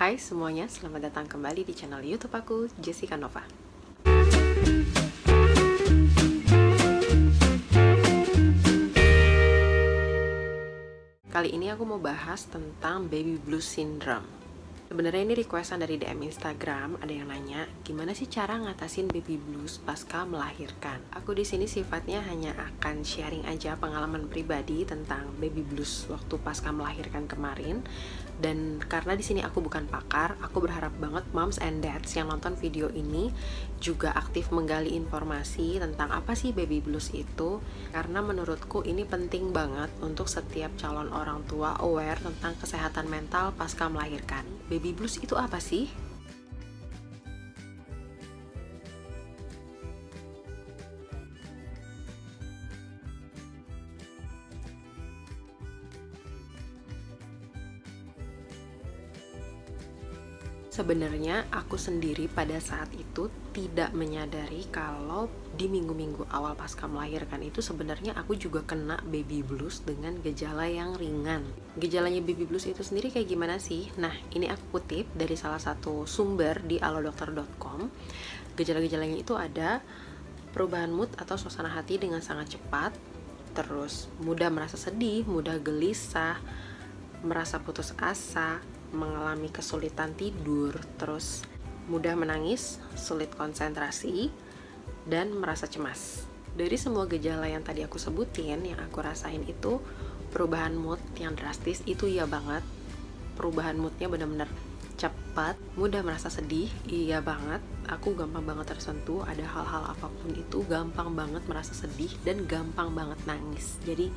Hai semuanya, selamat datang kembali di channel YouTube aku, Jessica Nova. Kali ini aku mau bahas tentang baby blues syndrome. Sebenarnya ini requestan dari DM Instagram, ada yang nanya, gimana sih cara ngatasin baby blues pasca melahirkan? Aku di sini sifatnya hanya akan sharing aja pengalaman pribadi tentang baby blues waktu pasca melahirkan kemarin. Dan karena di sini aku bukan pakar, aku berharap banget moms and dads yang nonton video ini juga aktif menggali informasi tentang apa sih baby blues itu, karena menurutku ini penting banget untuk setiap calon orang tua aware tentang kesehatan mental pasca melahirkan. Baby blues itu apa sih? Sebenarnya aku sendiri pada saat itu tidak menyadari kalau di minggu-minggu awal pasca melahirkan itu sebenarnya aku juga kena baby blues dengan gejala yang ringan. Gejalanya baby blues itu sendiri kayak gimana sih? Nah, ini aku kutip dari salah satu sumber di alodokter.com. Gejala-gejalanya itu ada perubahan mood atau suasana hati dengan sangat cepat, terus mudah merasa sedih, mudah gelisah, merasa putus asa, mengalami kesulitan tidur, terus mudah menangis, sulit konsentrasi, dan merasa cemas. Dari semua gejala yang tadi aku sebutin, yang aku rasain itu perubahan mood yang drastis itu iya banget. Perubahan moodnya benar-benar cepat, mudah merasa sedih, iya banget. Aku gampang banget tersentuh, ada hal-hal apapun itu gampang banget merasa sedih dan gampang banget nangis. Jadi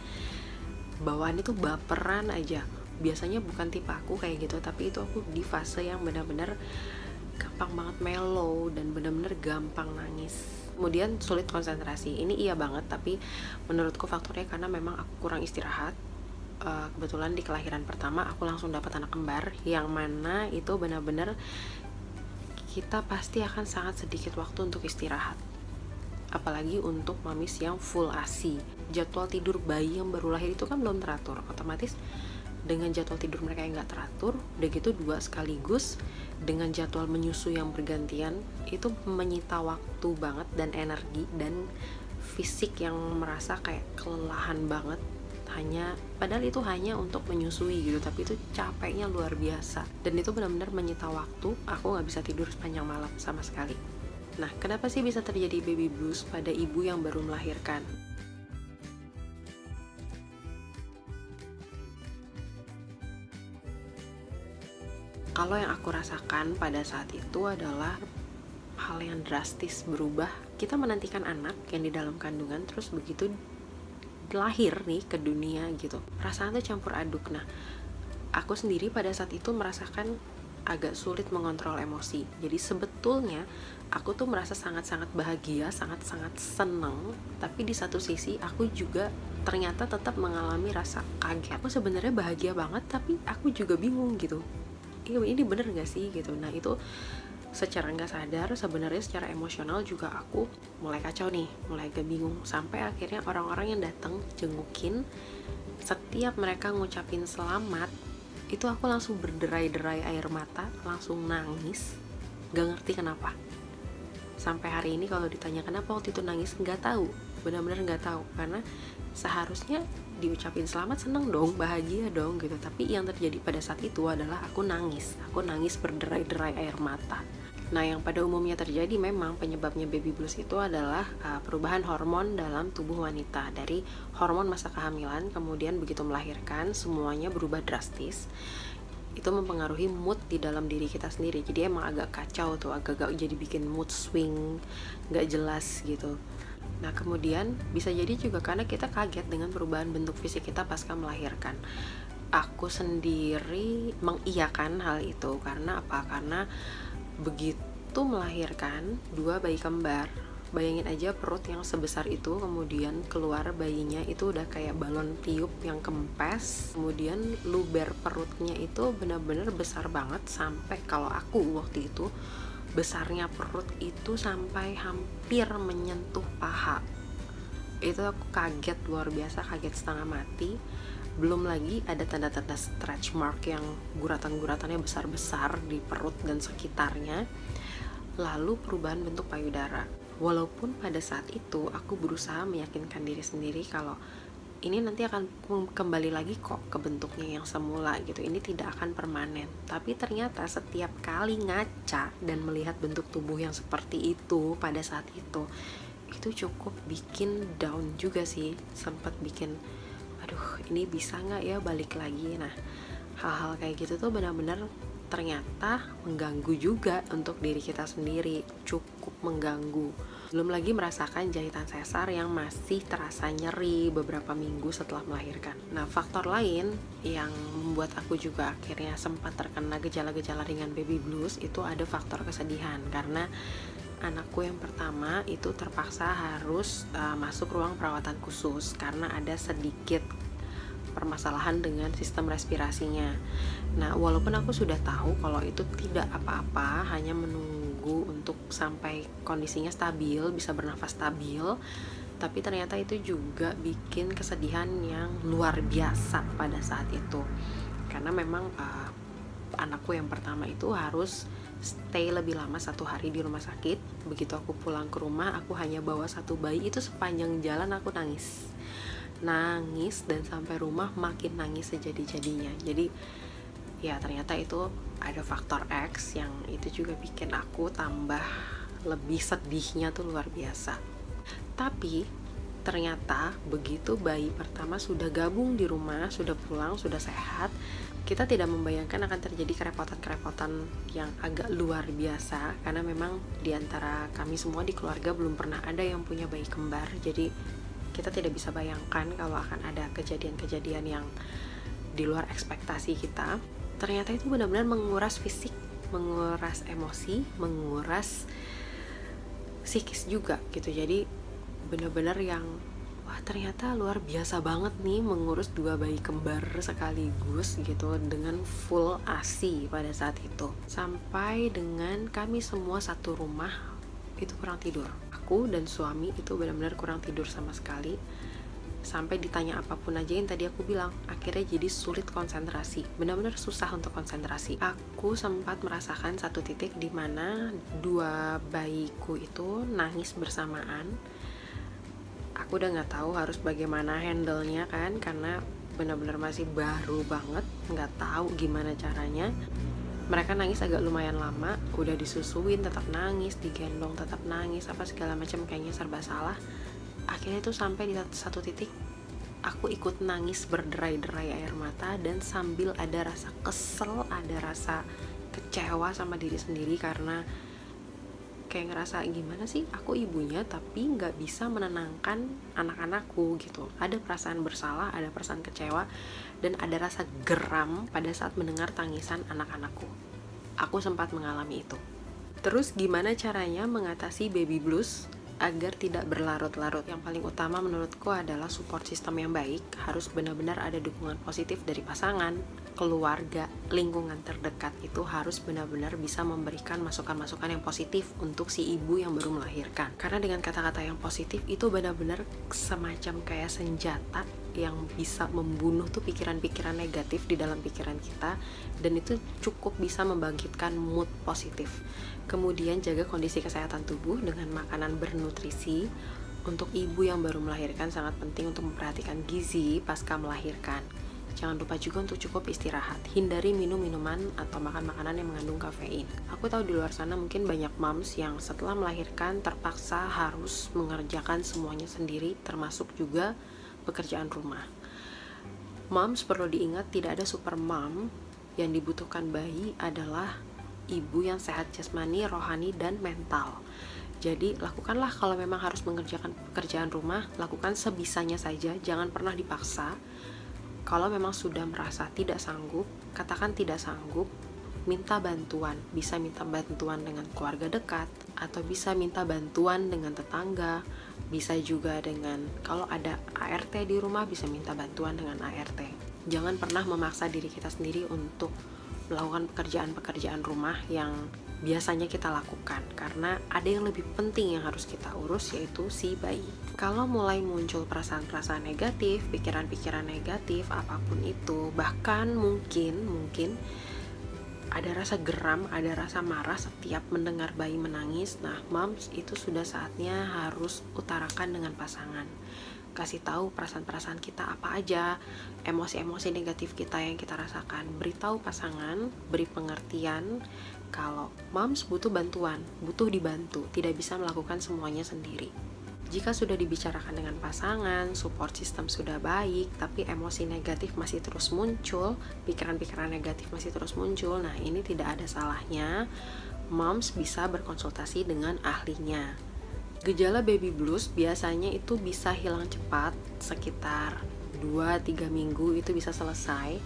bawaan itu baperan aja. Biasanya bukan tipe aku kayak gitu, tapi itu aku di fase yang benar-benar gampang banget mellow dan benar-benar gampang nangis. Kemudian sulit konsentrasi, ini iya banget, tapi menurutku faktornya karena memang aku kurang istirahat. Kebetulan di kelahiran pertama aku langsung dapat anak kembar, yang mana itu benar-benar kita pasti akan sangat sedikit waktu untuk istirahat. Apalagi untuk mamis yang full ASI. Jadwal tidur bayi yang baru lahir itu kan belum teratur, otomatis dengan jadwal tidur mereka yang gak teratur, udah gitu dua sekaligus, dengan jadwal menyusu yang bergantian, itu menyita waktu banget dan energi dan fisik yang merasa kayak kelelahan banget. Padahal itu hanya untuk menyusui gitu, tapi itu capeknya luar biasa. Dan itu benar-benar menyita waktu, aku gak bisa tidur sepanjang malam sama sekali. Nah, kenapa sih bisa terjadi baby blues pada ibu yang baru melahirkan? Kalau yang aku rasakan pada saat itu adalah hal yang drastis berubah. Kita menantikan anak yang di dalam kandungan, terus begitu lahir nih ke dunia gitu. Perasaan tuh campur aduk. Nah, aku sendiri pada saat itu merasakan agak sulit mengontrol emosi. Jadi sebetulnya aku tuh merasa sangat-sangat bahagia, sangat-sangat seneng. Tapi di satu sisi aku juga ternyata tetap mengalami rasa kaget. Aku sebenarnya bahagia banget, tapi aku juga bingung gitu. Ini bener gak sih gitu. Nah, itu secara nggak sadar sebenarnya secara emosional juga aku mulai kacau nih, mulai agak bingung, sampai akhirnya orang-orang yang datang jengukin, setiap mereka ngucapin selamat itu aku langsung berderai-derai air mata, langsung nangis, gak ngerti kenapa. Sampai hari ini kalau ditanya kenapa waktu itu nangis, nggak tahu, benar-benar nggak tahu, karena seharusnya diucapin selamat, seneng dong, bahagia dong gitu. Tapi yang terjadi pada saat itu adalah aku nangis berderai-derai air mata. Nah, yang pada umumnya terjadi memang penyebabnya baby blues itu adalah perubahan hormon dalam tubuh wanita. Dari hormon masa kehamilan, kemudian begitu melahirkan, semuanya berubah drastis. Itu mempengaruhi mood di dalam diri kita sendiri. Jadi emang agak kacau tuh, agak jadi bikin mood swing, gak jelas gitu. Nah, kemudian bisa jadi juga karena kita kaget dengan perubahan bentuk fisik kita pasca melahirkan. Aku sendiri mengiyakan hal itu. Karena apa? Karena begitu melahirkan dua bayi kembar, bayangin aja perut yang sebesar itu, kemudian keluar bayinya itu udah kayak balon tiup yang kempes, kemudian luber perutnya itu benar-benar besar banget, sampai kalau aku waktu itu besarnya perut itu sampai hampir menyentuh paha. Itu aku kaget luar biasa, kaget setengah mati. Belum lagi ada tanda-tanda stretch mark yang guratan-guratannya besar-besar di perut dan sekitarnya. Lalu perubahan bentuk payudara. Walaupun pada saat itu aku berusaha meyakinkan diri sendiri kalau ini nanti akan kembali lagi kok ke bentuknya yang semula gitu, ini tidak akan permanen. Tapi ternyata setiap kali ngaca dan melihat bentuk tubuh yang seperti itu pada saat itu cukup bikin down juga sih. Sempat bikin, aduh ini bisa gak ya balik lagi. Nah, hal-hal kayak gitu tuh benar-benar ternyata mengganggu juga untuk diri kita sendiri, cukup mengganggu. Belum lagi merasakan jahitan sesar yang masih terasa nyeri beberapa minggu setelah melahirkan. Nah, faktor lain yang membuat aku juga akhirnya sempat terkena gejala-gejala ringan baby blues itu ada faktor kesedihan, karena anakku yang pertama itu terpaksa harus masuk ruang perawatan khusus karena ada sedikit permasalahan dengan sistem respirasinya. Nah, walaupun aku sudah tahu kalau itu tidak apa-apa, hanya menunggu untuk sampai kondisinya stabil, bisa bernafas stabil, tapi ternyata itu juga bikin kesedihan yang luar biasa pada saat itu. Karena memang anakku yang pertama itu harus stay lebih lama 1 hari di rumah sakit. Begitu aku pulang ke rumah, aku hanya bawa 1 bayi. Itu sepanjang jalan aku nangis dan sampai rumah makin nangis sejadi-jadinya. Jadi ya ternyata itu ada faktor X yang itu juga bikin aku tambah lebih sedihnya tuh luar biasa. Tapi ternyata begitu bayi pertama sudah gabung di rumah, sudah pulang, sudah sehat, kita tidak membayangkan akan terjadi kerepotan-kerepotan yang agak luar biasa, karena memang diantara kami semua di keluarga belum pernah ada yang punya bayi kembar. Jadi kita tidak bisa bayangkan kalau akan ada kejadian-kejadian yang di luar ekspektasi kita. Ternyata itu benar-benar menguras fisik, menguras emosi, menguras psikis juga gitu. Jadi benar-benar yang wah ternyata luar biasa banget nih mengurus 2 bayi kembar sekaligus gitu, dengan full ASI pada saat itu. Sampai dengan kami semua satu rumah itu kurang tidur. Aku dan suami itu benar-benar kurang tidur sama sekali. Sampai ditanya apapun aja yang tadi aku bilang, akhirnya jadi sulit konsentrasi, benar-benar susah untuk konsentrasi. Aku sempat merasakan satu titik di mana 2 bayiku itu nangis bersamaan. Aku udah nggak tahu harus bagaimana handle-nya kan, karena benar-benar masih baru banget, nggak tahu gimana caranya. Mereka nangis agak lumayan lama, udah disusuin tetap nangis, digendong tetap nangis, apa segala macam, kayaknya serba salah. Akhirnya itu sampai di satu titik aku ikut nangis berderai-derai air mata, dan sambil ada rasa kesel, ada rasa kecewa sama diri sendiri karena kayak ngerasa gimana sih aku ibunya tapi nggak bisa menenangkan anak-anakku gitu. Ada perasaan bersalah, ada perasaan kecewa, dan ada rasa geram pada saat mendengar tangisan anak-anakku. Aku sempat mengalami itu. Terus gimana caranya mengatasi baby blues agar tidak berlarut-larut? Yang paling utama menurutku adalah support system yang baik. Harus benar-benar ada dukungan positif dari pasangan, keluarga, lingkungan terdekat. Itu harus benar-benar bisa memberikan masukan-masukan yang positif untuk si ibu yang baru melahirkan. Karena dengan kata-kata yang positif itu benar-benar semacam kayak senjata yang bisa membunuh tuh pikiran-pikiran negatif di dalam pikiran kita, dan itu cukup bisa membangkitkan mood positif. Kemudian jaga kondisi kesehatan tubuh dengan makanan bernutrisi. Untuk ibu yang baru melahirkan sangat penting untuk memperhatikan gizi pasca melahirkan. Jangan lupa juga untuk cukup istirahat. Hindari minum minuman atau makan makanan yang mengandung kafein. Aku tahu di luar sana mungkin banyak moms yang setelah melahirkan terpaksa harus mengerjakan semuanya sendiri, termasuk juga pekerjaan rumah. Moms perlu diingat, tidak ada super mom. Yang dibutuhkan bayi adalah ibu yang sehat jasmani, rohani, dan mental. Jadi lakukanlah kalau memang harus mengerjakan pekerjaan rumah, lakukan sebisanya saja, jangan pernah dipaksa. Kalau memang sudah merasa tidak sanggup, katakan tidak sanggup, minta bantuan. Bisa minta bantuan dengan keluarga dekat, atau bisa minta bantuan dengan tetangga. Bisa juga dengan, kalau ada ART di rumah, bisa minta bantuan dengan ART. Jangan pernah memaksa diri kita sendiri untuk melakukan pekerjaan-pekerjaan rumah yang biasanya kita lakukan, karena ada yang lebih penting yang harus kita urus, yaitu si bayi. Kalau mulai muncul perasaan-perasaan negatif, pikiran-pikiran negatif, apapun itu, bahkan mungkin ada rasa geram, ada rasa marah setiap mendengar bayi menangis. Nah, moms, itu sudah saatnya harus utarakan dengan pasangan. Kasih tahu perasaan-perasaan kita apa aja, emosi-emosi negatif kita yang kita rasakan. Beritahu pasangan, beri pengertian kalau moms butuh bantuan, butuh dibantu, tidak bisa melakukan semuanya sendiri. Jika sudah dibicarakan dengan pasangan, support system sudah baik, tapi emosi negatif masih terus muncul, pikiran-pikiran negatif masih terus muncul, nah ini tidak ada salahnya moms bisa berkonsultasi dengan ahlinya. Gejala baby blues biasanya itu bisa hilang cepat, sekitar 2-3 minggu itu bisa selesai.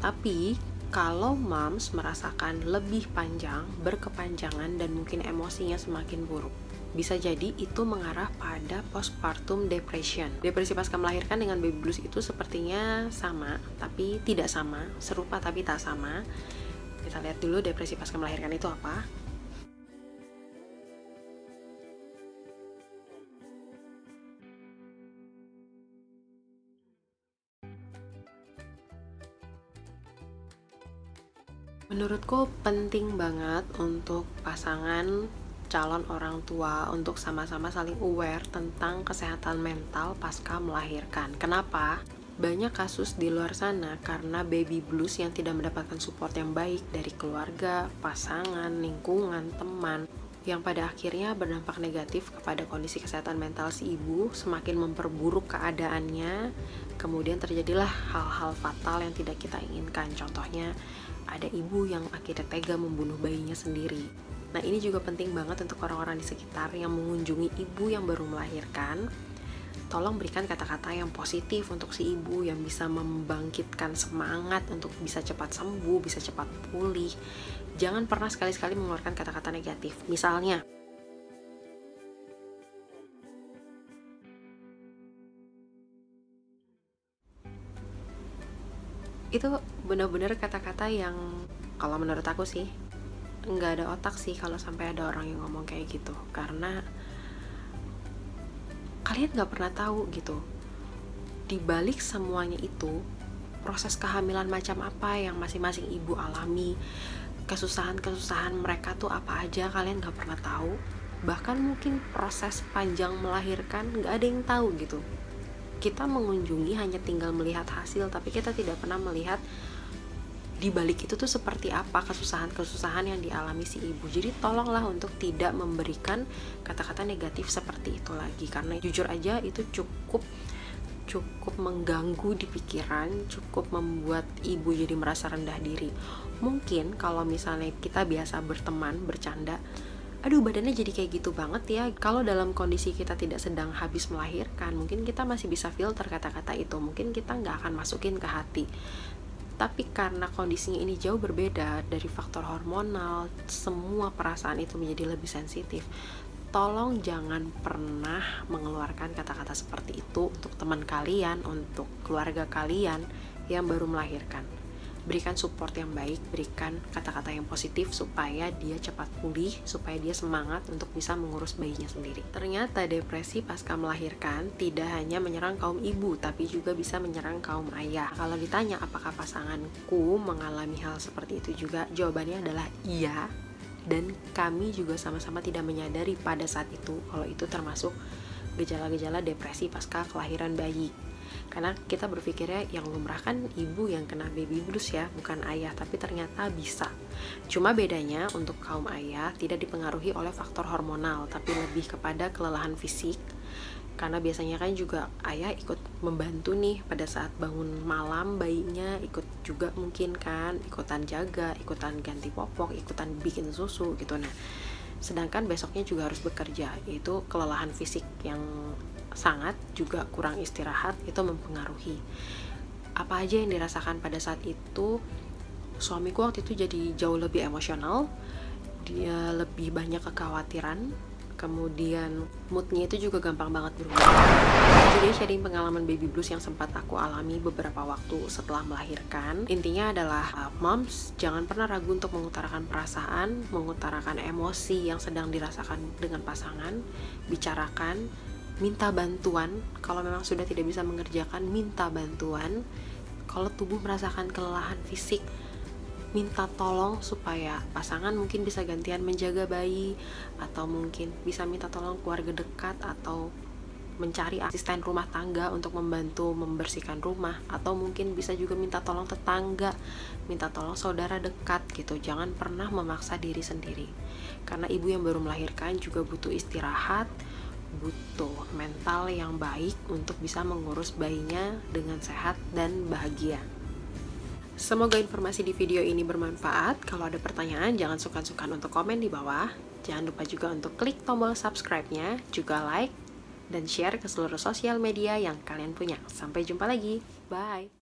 Tapi kalau moms merasakan lebih panjang, berkepanjangan, dan mungkin emosinya semakin buruk, bisa jadi itu mengarah pada postpartum depression. Depresi pasca melahirkan dengan baby blues itu sepertinya sama, tapi tidak sama, serupa tapi tak sama. Kita lihat dulu depresi pasca melahirkan itu apa. Menurutku penting banget untuk pasangan calon orang tua untuk sama-sama saling aware tentang kesehatan mental pasca melahirkan. Kenapa? Banyak kasus di luar sana karena baby blues yang tidak mendapatkan support yang baik dari keluarga, pasangan, lingkungan, teman, yang pada akhirnya berdampak negatif kepada kondisi kesehatan mental si ibu, semakin memperburuk keadaannya. Kemudian terjadilah hal-hal fatal yang tidak kita inginkan. Contohnya, ada ibu yang akhirnya tega membunuh bayinya sendiri. Nah, ini juga penting banget untuk orang-orang di sekitar yang mengunjungi ibu yang baru melahirkan. Tolong berikan kata-kata yang positif untuk si ibu, yang bisa membangkitkan semangat untuk bisa cepat sembuh, bisa cepat pulih. Jangan pernah sekali-sekali mengeluarkan kata-kata negatif. Misalnya, itu benar-benar kata-kata yang kalau menurut aku sih nggak ada otak sih kalau sampai ada orang yang ngomong kayak gitu, karena kalian nggak pernah tahu gitu di balik semuanya itu proses kehamilan macam apa yang masing-masing ibu alami, kesusahan-kesusahan mereka tuh apa aja kalian nggak pernah tahu. Bahkan mungkin proses panjang melahirkan nggak ada yang tahu gitu. Kita mengunjungi hanya tinggal melihat hasil, tapi kita tidak pernah melihat di balik itu tuh seperti apa kesusahan-kesusahan yang dialami si ibu. Jadi tolonglah untuk tidak memberikan kata-kata negatif seperti itu lagi, karena jujur aja itu cukup mengganggu di pikiran, cukup membuat ibu jadi merasa rendah diri. Mungkin kalau misalnya kita biasa berteman, bercanda, aduh badannya jadi kayak gitu banget ya. Kalau dalam kondisi kita tidak sedang habis melahirkan, mungkin kita masih bisa filter kata-kata itu, mungkin kita nggak akan masukin ke hati. Tapi karena kondisinya ini jauh berbeda dari faktor hormonal, semua perasaan itu menjadi lebih sensitif. Tolong jangan pernah mengeluarkan kata-kata seperti itu untuk teman kalian, untuk keluarga kalian yang baru melahirkan. Berikan support yang baik, berikan kata-kata yang positif supaya dia cepat pulih, supaya dia semangat untuk bisa mengurus bayinya sendiri. Ternyata depresi pasca melahirkan tidak hanya menyerang kaum ibu, tapi juga bisa menyerang kaum ayah. Kalau ditanya apakah pasanganku mengalami hal seperti itu juga, jawabannya adalah iya. Dan kami juga sama-sama tidak menyadari pada saat itu kalau itu termasuk gejala-gejala depresi pasca kelahiran bayi. Karena kita berpikirnya yang lumrah kan ibu yang kena baby blues ya, bukan ayah, tapi ternyata bisa. Cuma bedanya untuk kaum ayah tidak dipengaruhi oleh faktor hormonal, tapi lebih kepada kelelahan fisik. Karena biasanya kan juga ayah ikut membantu nih pada saat bangun malam bayinya, ikut juga mungkin kan, ikutan jaga, ikutan ganti popok, ikutan bikin susu gitu. Nah, sedangkan besoknya juga harus bekerja, itu kelelahan fisik yang sangat, juga kurang istirahat, itu mempengaruhi. Apa aja yang dirasakan pada saat itu, suamiku waktu itu jadi jauh lebih emosional, dia lebih banyak kekhawatiran, kemudian moodnya itu juga gampang banget berubah. Jadi sharing pengalaman baby blues yang sempat aku alami beberapa waktu setelah melahirkan. Intinya adalah moms jangan pernah ragu untuk mengutarakan perasaan, mengutarakan emosi yang sedang dirasakan dengan pasangan, bicarakan, minta bantuan. Kalau memang sudah tidak bisa mengerjakan, minta bantuan. Kalau tubuh merasakan kelelahan fisik, minta tolong supaya pasangan mungkin bisa gantian menjaga bayi, atau mungkin bisa minta tolong keluarga dekat, atau mencari asisten rumah tangga untuk membantu membersihkan rumah, atau mungkin bisa juga minta tolong tetangga, minta tolong saudara dekat gitu. Jangan pernah memaksa diri sendiri, karena ibu yang baru melahirkan juga butuh istirahat, butuh mental yang baik untuk bisa mengurus bayinya dengan sehat dan bahagia. Semoga informasi di video ini bermanfaat. Kalau ada pertanyaan, jangan sungkan-sungkan untuk komen di bawah. Jangan lupa juga untuk klik tombol subscribe-nya, juga like, dan share ke seluruh sosial media yang kalian punya. Sampai jumpa lagi. Bye!